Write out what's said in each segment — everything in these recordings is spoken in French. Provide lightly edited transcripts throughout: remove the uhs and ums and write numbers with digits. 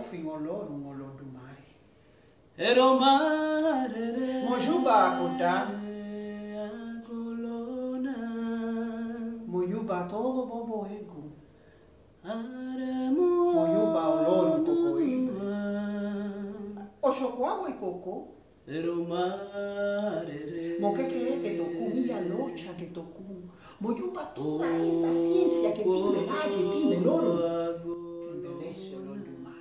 fingoloro ngolodumare. Eromare Mojuba kota. Mojuba todo bobo ego. Mojuba oloro kokoiba. Oshokwawa ikoko. Moquequere que tocou e a locha que tocou. Mojuba toda essa ciência que tem lá, que tem melhor. Embelece o olho do mar.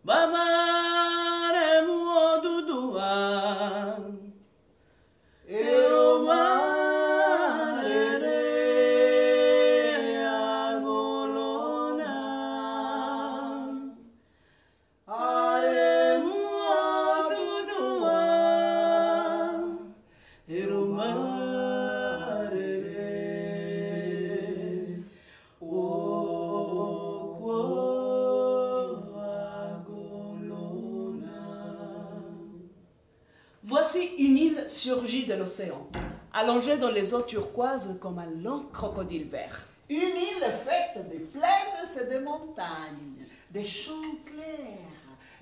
Bamare muodudua. Voici une île surgie de l'océan, allongée dans les eaux turquoises comme un long crocodile vert. Une île faite de plaines et de montagnes, des champs clairs,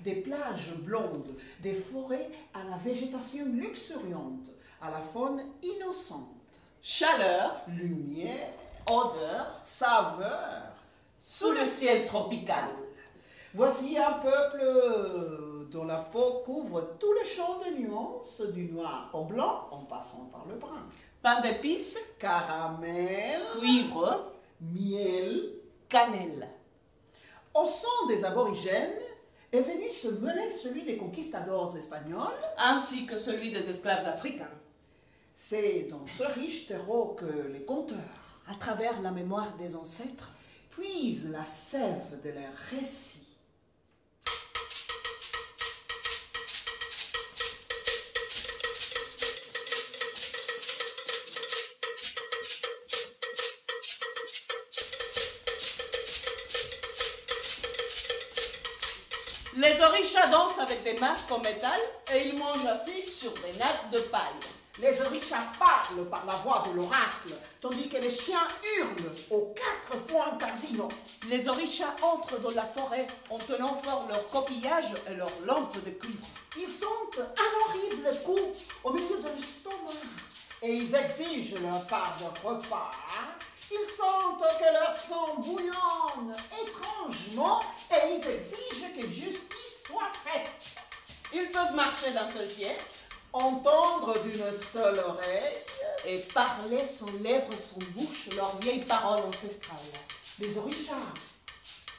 des plages blondes, des forêts à la végétation luxuriante, à la faune innocente. Chaleur, Lumière, odeur, saveur, sous le ciel tropical. voici un peuple dont la peau couvre tous les champs de nuances, du noir au blanc en passant par le brun. Pain d'épices, Caramel, cuivre, miel. cannelle. Au son des aborigènes est venu se mêler celui des conquistadors espagnols. Ainsi que celui des esclaves africains. C'est dans ce riche terreau que les conteurs À travers la mémoire des ancêtres, puisent la sève de leurs récits. les orishas dansent avec des masques en métal et ils mangent assis sur des nattes de paille. Les orishas parlent par la voix de l'oracle, tandis que les chiens hurlent aux 4 points cardinaux. Les orishas entrent dans la forêt en tenant fort leurs coquillages et leurs lampes de cuivre. Ils sentent un horrible coup au milieu de l'estomac et ils exigent leur part de repas. Ils sentent que leur sang bouillonne étrangement et ils exigent que justice soit faite. Ils peuvent marcher d'un seul pied Entendre d'une seule oreille. et parler sans lèvres, sans bouche, leurs vieilles paroles ancestrales. Les orishas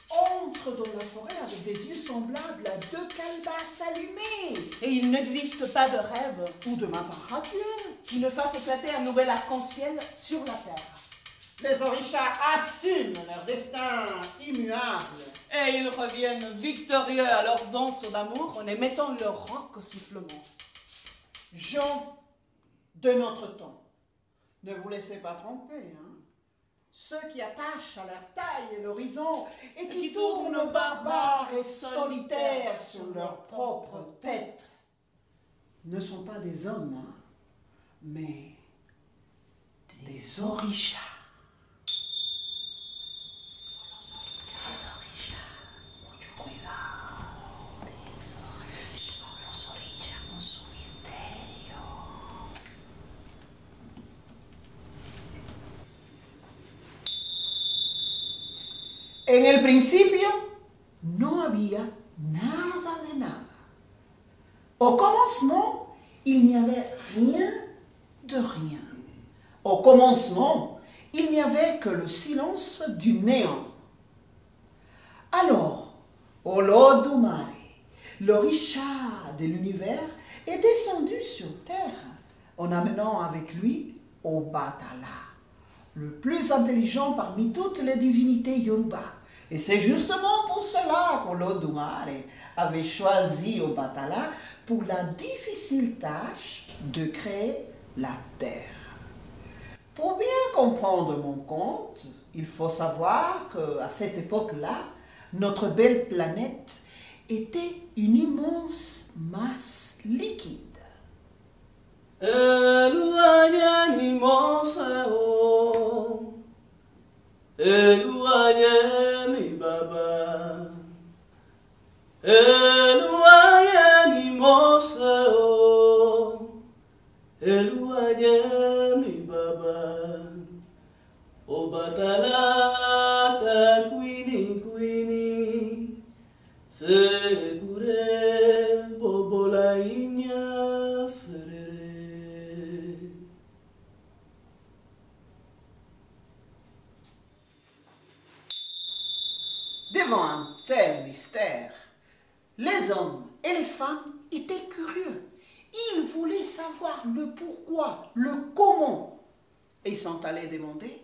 entrent dans la forêt avec des yeux semblables à 2 calebasses allumées Et il n'existe pas de rêve ou de matin radieux. qui ne fasse éclater un nouvel arc-en-ciel sur la terre. Les orishas assument leur destin immuable. Et ils reviennent victorieux à leur danse d'amour en émettant leur roc au sifflement. Gens de notre temps, ne vous laissez pas tromper, hein? Ceux qui attachent à leur taille l'horizon et qui tournent barbares et solitaires sur leur propre tête ne sont pas des hommes, hein, mais des orishas. En el principio no había nada de nada. Au commencement, il n'y avait rien de rien. Au commencement, il n'y avait que le silence du néant. Alors, Olodumare, l'orisha de l'univers, est descendu sur terre en amenant avec lui Obatala, le plus intelligent parmi toutes les divinités Yoruba. Et c'est justement pour cela qu'Olodumare avait choisi Obatala pour la difficile tâche de créer la Terre. Pour bien comprendre mon conte, il faut savoir qu'à cette époque-là, notre belle planète était une immense masse liquide. Eluayeni moseo, eluayeni baba, obatalata quini quini, segure bobola igna ferere. Devant un tel mystère, les hommes et les femmes étaient curieux. Ils voulaient savoir le pourquoi, le comment. Et ils sont allés demander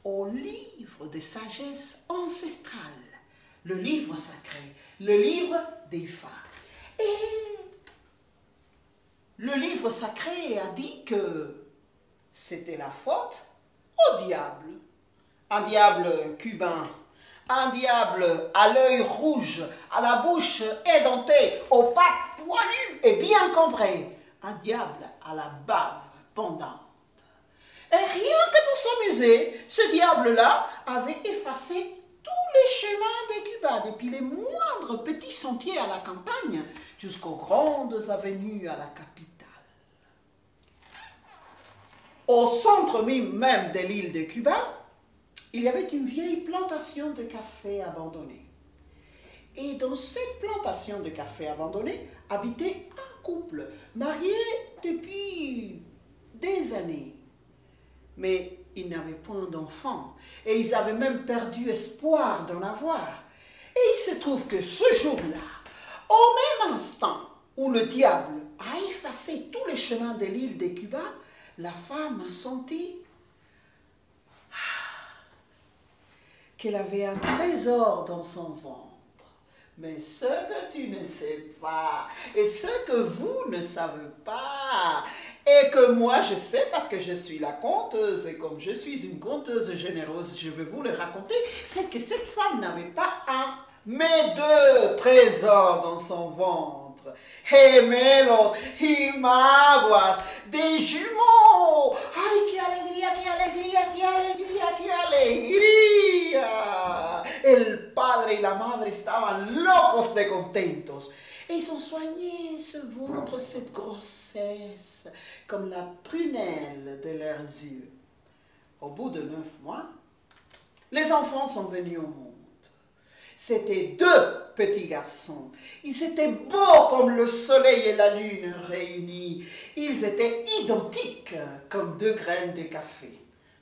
au livre de sagesse ancestrale, le livre sacré, le livre des femmes. Et le livre sacré a dit que c'était la faute au diable. Un diable cubain, un diable à l'œil rouge, à la bouche édentée, aux pattes poilues et bien cambrées. Un diable à la bave pendante. Et rien que pour s'amuser, ce diable-là avait effacé tous les chemins des Cuba, depuis les moindres petits sentiers à la campagne jusqu'aux grandes avenues à la capitale. Au centre même de l'île de Cuba, il y avait une vieille plantation de café abandonnée. Et dans cette plantation de café abandonnée habitait un couple marié depuis des années. Mais ils n'avaient point d'enfants et ils avaient même perdu espoir d'en avoir. Et il se trouve que ce jour-là, au même instant où le diable a effacé tous les chemins de l'île de Cuba, la femme a senti qu'elle avait un trésor dans son ventre. Mais ce que tu ne sais pas, et ce que vous ne savez pas, et que moi je sais parce que je suis la conteuse, et comme je suis une conteuse généreuse, je vais vous le raconter, c'est que cette femme n'avait pas un, mais deux trésors dans son ventre. Gemelos, imaguas, des jumeaux. ¡Ay, qué alegría, qué alegría, qué alegría, qué alegría! El padre y la madre estaban locos de contentos. Et ils ont soigné ce ventre, cette grossesse, comme la prunelle de leurs yeux. Au bout de 9 mois, les enfants sont venus au monde. C'étaient 2 petits garçons. Ils étaient beaux comme le soleil et la lune réunis. Ils étaient identiques comme 2 graines de café.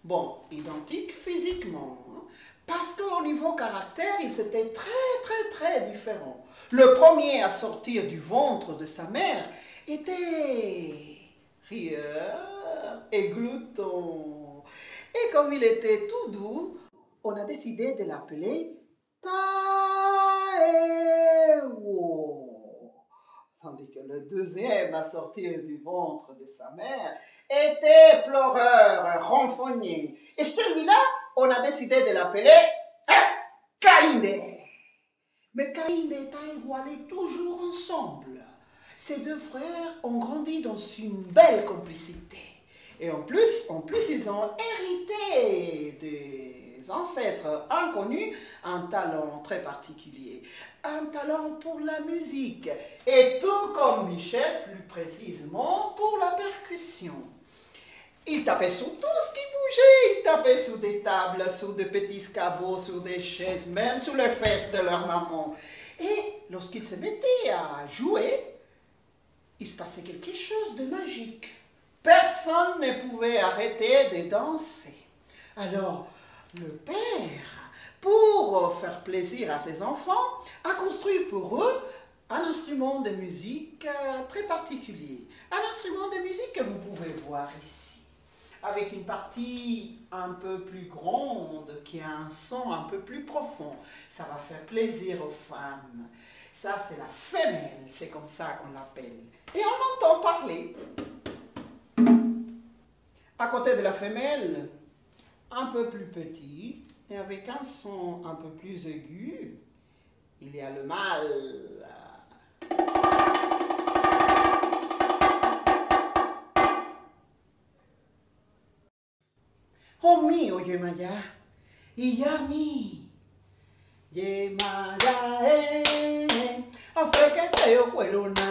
Bon, identiques physiquement, hein, parce qu'au niveau caractère, ils étaient très différents. Le premier à sortir du ventre de sa mère était rieur et glouton. Et comme il était tout doux, on a décidé de l'appeler Taewo. Tandis que le deuxième à sortir du ventre de sa mère était pleureur, ronfogné. Et celui-là, on a décidé de l'appeler Kainde. Mais Kainde et Taewo allaient toujours ensemble. Ces 2 frères ont grandi dans une belle complicité. Et en plus, ils ont hérité des ancêtres inconnus un talent très particulier, un talent pour la musique, et tout comme Michel, plus précisément pour la percussion. Ils tapaient sur tout ce qui bougeait, ils tapaient sur des tables, sur de petits cabots, sur des chaises, même sur les fesses de leur maman. Et lorsqu'ils se mettaient à jouer, il se passait quelque chose de magique. Personne ne pouvait arrêter de danser. Alors, le père, pour faire plaisir à ses enfants, a construit pour eux un instrument de musique très particulier. Un instrument de musique que vous pouvez voir ici, avec une partie un peu plus grande, qui a un son un peu plus profond. Ça va faire plaisir aux femmes. Ça, c'est la femelle, c'est comme ça qu'on l'appelle. Et on entend parler. À côté de la femelle, un peu plus petit, et avec un son un peu plus aigu, il y a le mâle. Oh mio Yemaya, Iyami, Yemaya, Koirona